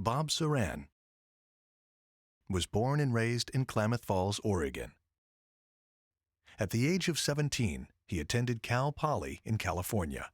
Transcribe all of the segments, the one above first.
Bob Soran was born and raised in Klamath Falls, Oregon. At the age of 17, he attended Cal Poly in California.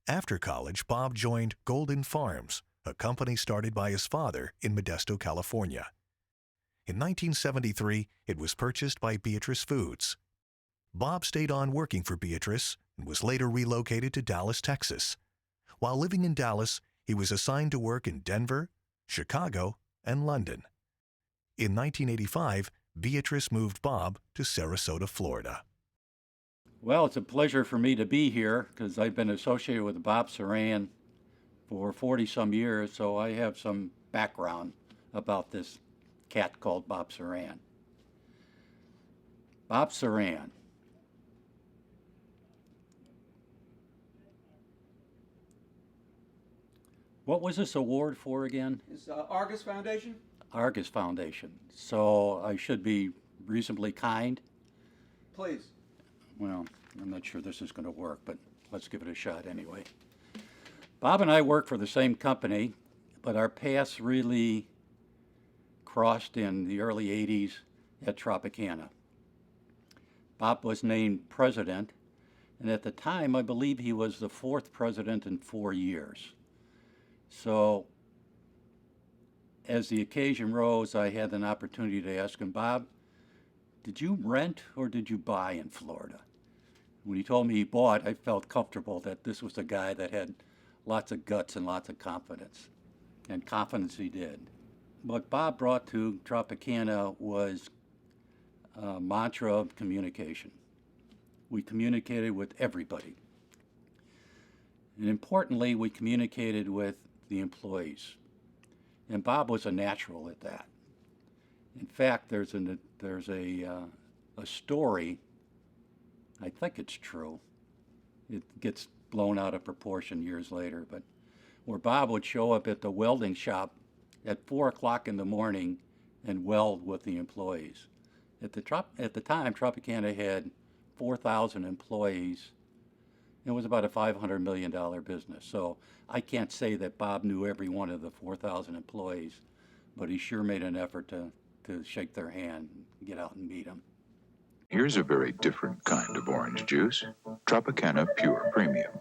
After college, Bob joined Golden Farms, a company started by his father in Modesto, California. In 1973, it was purchased by Beatrice Foods. Bob stayed on working for Beatrice and was later relocated to Dallas, Texas. While living in Dallas, he was assigned to work in Denver, Chicago, and London. In 1985, Beatrice moved Bob to Sarasota, Florida. Well, it's a pleasure for me to be here because I've been associated with Bob Soran for 40-some years, so I have some background about this cat called Bob Soran. Bob Soran. What was this award for again? It's Argus Foundation. Argus Foundation. So I should be reasonably kind? Please. Well, I'm not sure this is going to work, but let's give it a shot anyway. Bob and I work for the same company, but our paths really crossed in the early 80s at Tropicana. Bob was named president, and at the time, I believe he was the fourth president in 4 years. So as the occasion rose, I had an opportunity to ask him, Bob, did you rent or did you buy in Florida? When he told me he bought, I felt comfortable that this was a guy that had lots of guts and lots of confidence. And confidence he did. What Bob brought to Tropicana was a mantra of communication. We communicated with everybody. And importantly, we communicated with the employees. And Bob was a natural at that. In fact, there's a story, I think it's true, it gets blown out of proportion years later, but where Bob would show up at the welding shop at 4 o'clock in the morning and weld with the employees. At the time, Tropicana had 4,000 employees. It was about a $500 million business. So I can't say that Bob knew every one of the 4,000 employees, but he sure made an effort to shake their hand and get out and meet them. Here's a very different kind of orange juice. Tropicana Pure Premium.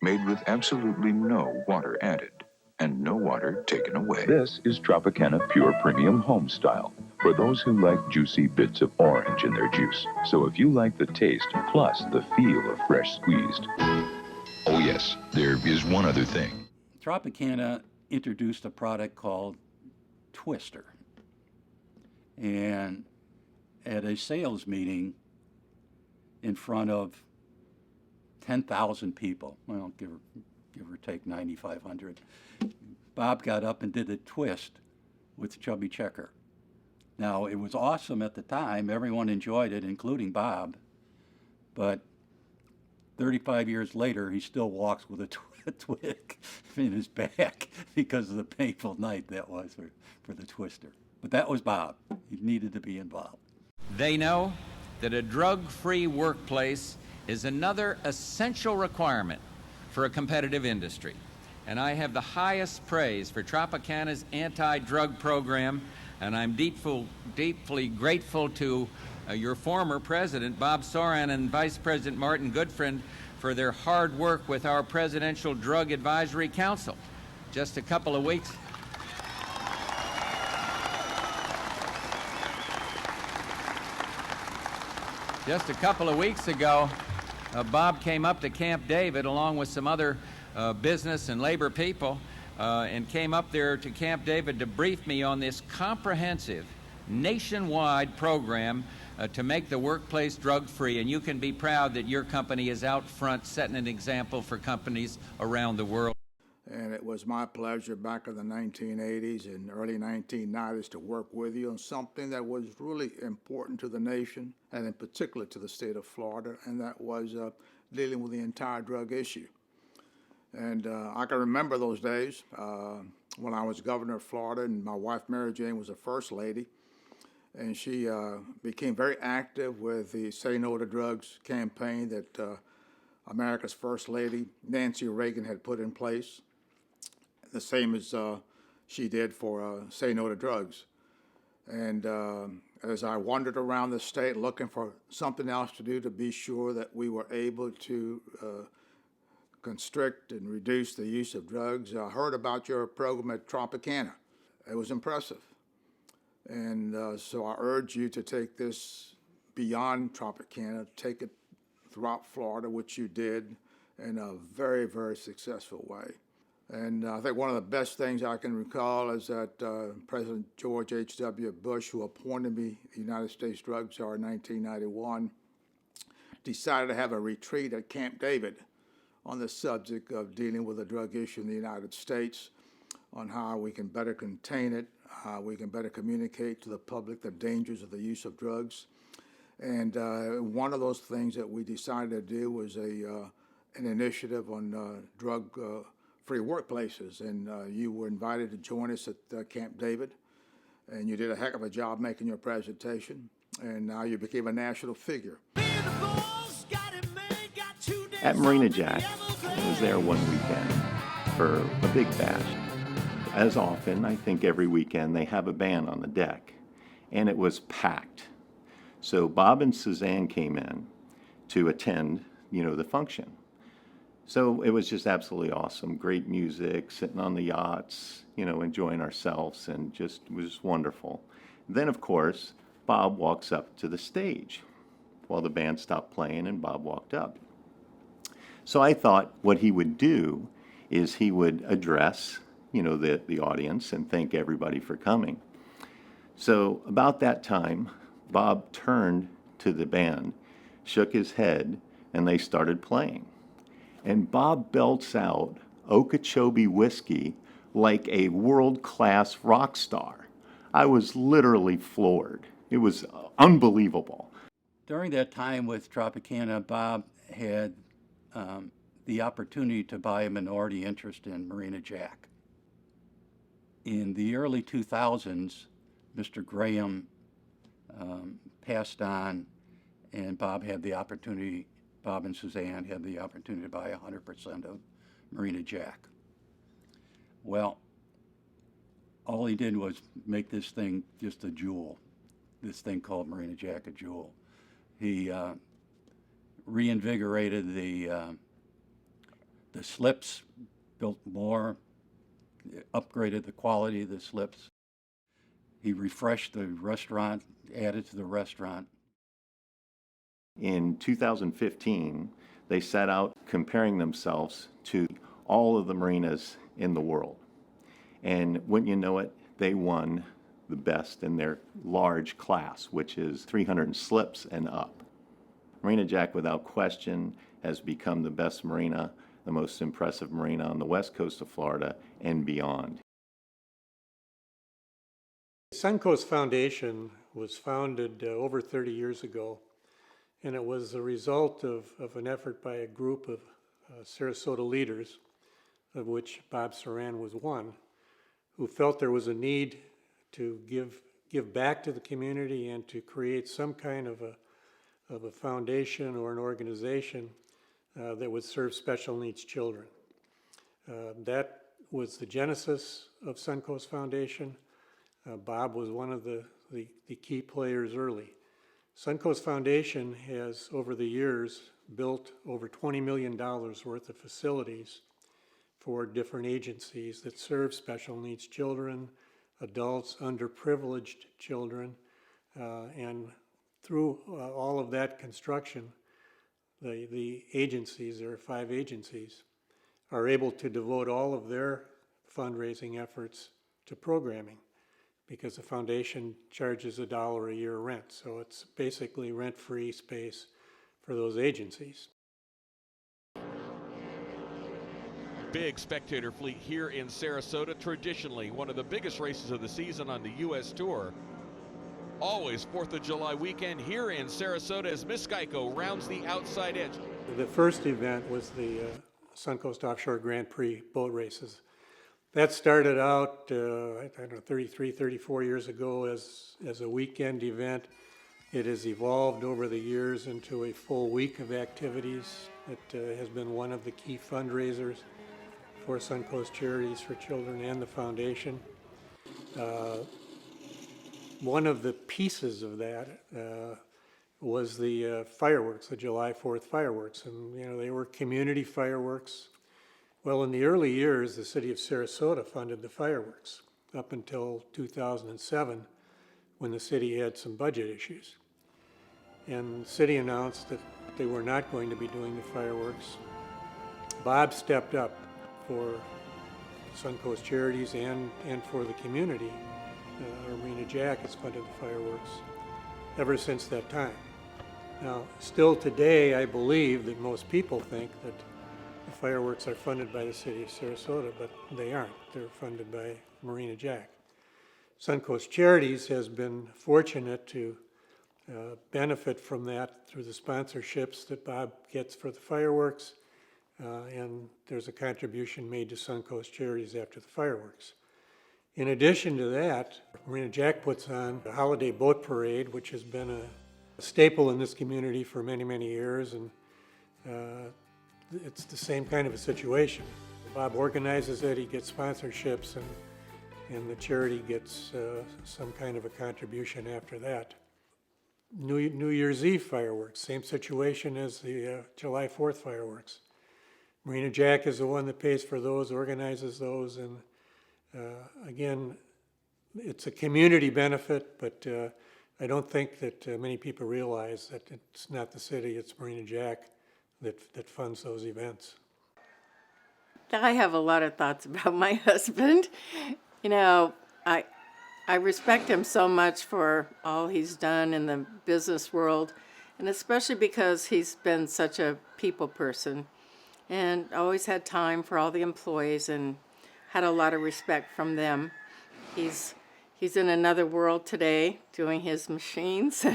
Made with absolutely no water added and no water taken away. This is Tropicana Pure Premium Home Style for those who like juicy bits of orange in their juice. So if you like the taste plus the feel of fresh squeezed. Oh yes, there is one other thing. Tropicana introduced a product called Twister. And at a sales meeting in front of 10,000 people, well, give or take 9,500, Bob got up and did a twist with Chubby Checker. Now, it was awesome at the time. Everyone enjoyed it, including Bob. But 35 years later, he still walks with a twig in his back because of the painful night that was for the twister. But that was Bob. He needed to be involved. They know that a drug-free workplace is another essential requirement for a competitive industry. And I have the highest praise for Tropicana's anti-drug program, and I'm deeply grateful to your former president, Bob Soran, and Vice President Martin Goodfriend for their hard work with our Presidential Drug Advisory Council. Just a couple of weeks ago, Bob came up to Camp David along with some other business and labor people and came up there to Camp David to brief me on this comprehensive nationwide program to make the workplace drug-free. And you can be proud that your company is out front setting an example for companies around the world. And it was my pleasure back in the 1980s and early 1990s to work with you on something that was really important to the nation, and in particular to the state of Florida, and that was dealing with the entire drug issue. And I can remember those days when I was governor of Florida, and my wife, Mary Jane, was the first lady. And she became very active with the Say No to Drugs campaign that America's First Lady, Nancy Reagan, had put in place. The same as she did for Say No to Drugs. And as I wandered around the state looking for something else to do to be sure that we were able to constrict and reduce the use of drugs, I heard about your program at Tropicana. It was impressive. And so I urge you to take this beyond Tropicana, take it throughout Florida, which you did in a very, very successful way. And I think one of the best things I can recall is that President George H.W. Bush, who appointed me the United States Drug Czar in 1991, decided to have a retreat at Camp David on the subject of dealing with the drug issue in the United States, on how we can better contain it, how we can better communicate to the public the dangers of the use of drugs. And one of those things that we decided to do was an initiative on drug-free workplaces. And you were invited to join us at Camp David. And you did a heck of a job making your presentation. And now you became a national figure. At Marina Jack, I was there one weekend for a big bash. As often, I think every weekend, they have a band on the deck. And it was packed. So Bob and Suzanne came in to attend, the function. So it was just absolutely awesome. Great music, sitting on the yachts, enjoying ourselves, and just was wonderful. Then, of course, Bob walks up to the stage while the band stopped playing and Bob walked up. So I thought what he would do is he would address, the audience and thank everybody for coming. So about that time, Bob turned to the band, shook his head, and they started playing. And Bob belts out Okeechobee whiskey like a world-class rock star. I was literally floored. It was unbelievable. During that time with Tropicana, Bob had the opportunity to buy a minority interest in Marina Jack. In the early 2000s, Mr. Graham passed on, and Bob and Suzanne had the opportunity to buy 100% of Marina Jack. Well, all he did was make this thing just a jewel, this thing called Marina Jack a jewel. He reinvigorated the slips, built more, upgraded the quality of the slips. He refreshed the restaurant, added to the restaurant. In 2015, they set out comparing themselves to all of the marinas in the world. And wouldn't you know it, they won the best in their large class, which is 300 slips and up. Marina Jack, without question, has become the best marina, the most impressive marina on the west coast of Florida and beyond. Suncoast Foundation was founded over 30 years ago, and it was a result of an effort by a group of Sarasota leaders, of which Bob Soran was one, who felt there was a need to give back to the community and to create some kind of a foundation or an organization that would serve special needs children. That was the genesis of Suncoast Foundation. Bob was one of the key players early. Suncoast Foundation has, over the years, built over $20 million worth of facilities for different agencies that serve special needs children, adults, underprivileged children, and through all of that construction, the agencies, there are 5 agencies, are able to devote all of their fundraising efforts to programming, because the foundation charges $1 a year rent. So it's basically rent-free space for those agencies. Big spectator fleet here in Sarasota, traditionally one of the biggest races of the season on the U.S. Tour. Always 4th of July weekend here in Sarasota as Miss Geico rounds the outside edge. The first event was the Suncoast Offshore Grand Prix boat races. That started out, 33, 34 years ago as a weekend event. It has evolved over the years into a full week of activities. It has been one of the key fundraisers for Suncoast Charities for Children and the foundation. One of the pieces of that was the fireworks, the July 4th fireworks. And, they were community fireworks. Well, in the early years, the city of Sarasota funded the fireworks up until 2007, when the city had some budget issues. And the city announced that they were not going to be doing the fireworks. Bob stepped up for Suncoast Charities and for the community. Marina Jack has funded the fireworks ever since that time. Now, still today, I believe that most people think that the fireworks are funded by the city of Sarasota, but they aren't. They're funded by Marina Jack. Suncoast Charities has been fortunate to benefit from that through the sponsorships that Bob gets for the fireworks, and there's a contribution made to Suncoast Charities after the fireworks. In addition to that, Marina Jack puts on a holiday boat parade, which has been a staple in this community for many, many years, and it's the same kind of a situation. Bob organizes it, he gets sponsorships, and the charity gets some kind of a contribution after that. New Year's Eve fireworks, same situation as the July 4th fireworks. Marina Jack is the one that pays for those, organizes those, and again, it's a community benefit, but I don't think that many people realize that it's not the city, it's Marina Jack that funds those events. I have a lot of thoughts about my husband. I respect him so much for all he's done in the business world, and especially because he's been such a people person and always had time for all the employees and had a lot of respect from them. He's in another world today doing his machines.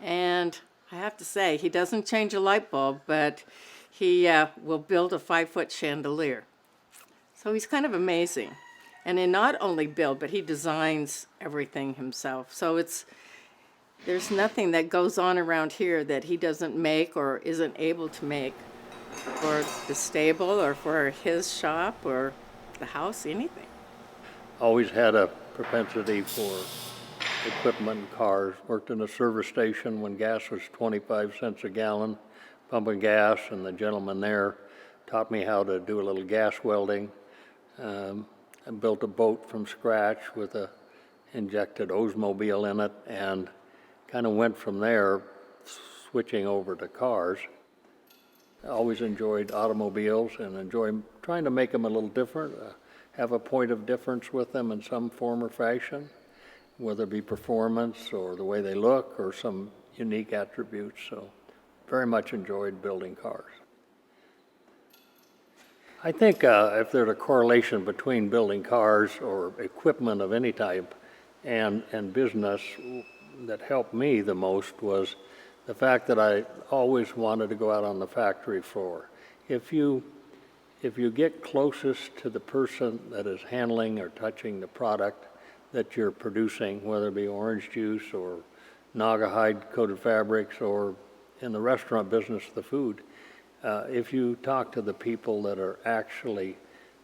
And I have to say, he doesn't change a light bulb, but he will build a 5-foot chandelier. So he's kind of amazing. And he not only build, but he designs everything himself. So there's nothing that goes on around here that he doesn't make or isn't able to make for the stable or for his shop or the house, anything. Always had a propensity for equipment and cars. Worked in a service station when gas was 25 cents a gallon, pumping gas, and the gentleman there taught me how to do a little gas welding. I built a boat from scratch with a injected Oldsmobile in it, and kind of went from there, switching over to cars. I always enjoyed automobiles and enjoy trying to make them a little different, have a point of difference with them in some form or fashion, whether it be performance or the way they look or some unique attributes. So very much enjoyed building cars. I think if there's a correlation between building cars or equipment of any type and business, that helped me the most was the fact that I always wanted to go out on the factory floor. If you get closest to the person that is handling or touching the product that you're producing, whether it be orange juice or Naugahyde coated fabrics or in the restaurant business, the food, if you talk to the people that are actually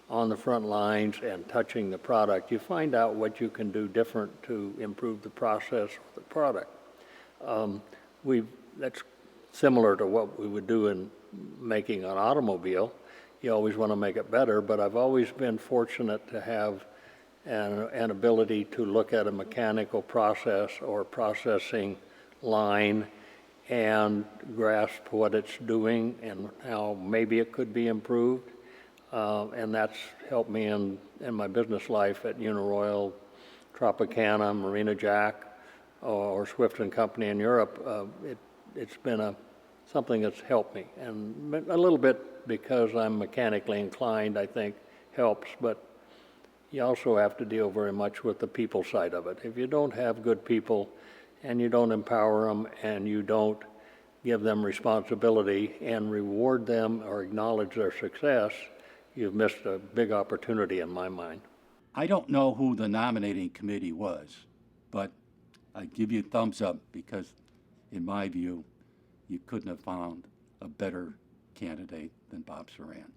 on the front lines and touching the product, you find out what you can do different to improve the process of the product. That's similar to what we would do in making an automobile. You always want to make it better, but I've always been fortunate to have an ability to look at a mechanical process or processing line and grasp what it's doing and how maybe it could be improved. And that's helped me in my business life at Uniroyal, Tropicana, Marina Jack, or Swift & Company in Europe. It's been something that's helped me. And a little bit because I'm mechanically inclined, I think, helps. But you also have to deal very much with the people side of it. If you don't have good people and you don't empower them and you don't give them responsibility and reward them or acknowledge their success, you've missed a big opportunity in my mind. I don't know who the nominating committee was, but I give you a thumbs up because, in my view, you couldn't have found a better candidate than Bob Soran.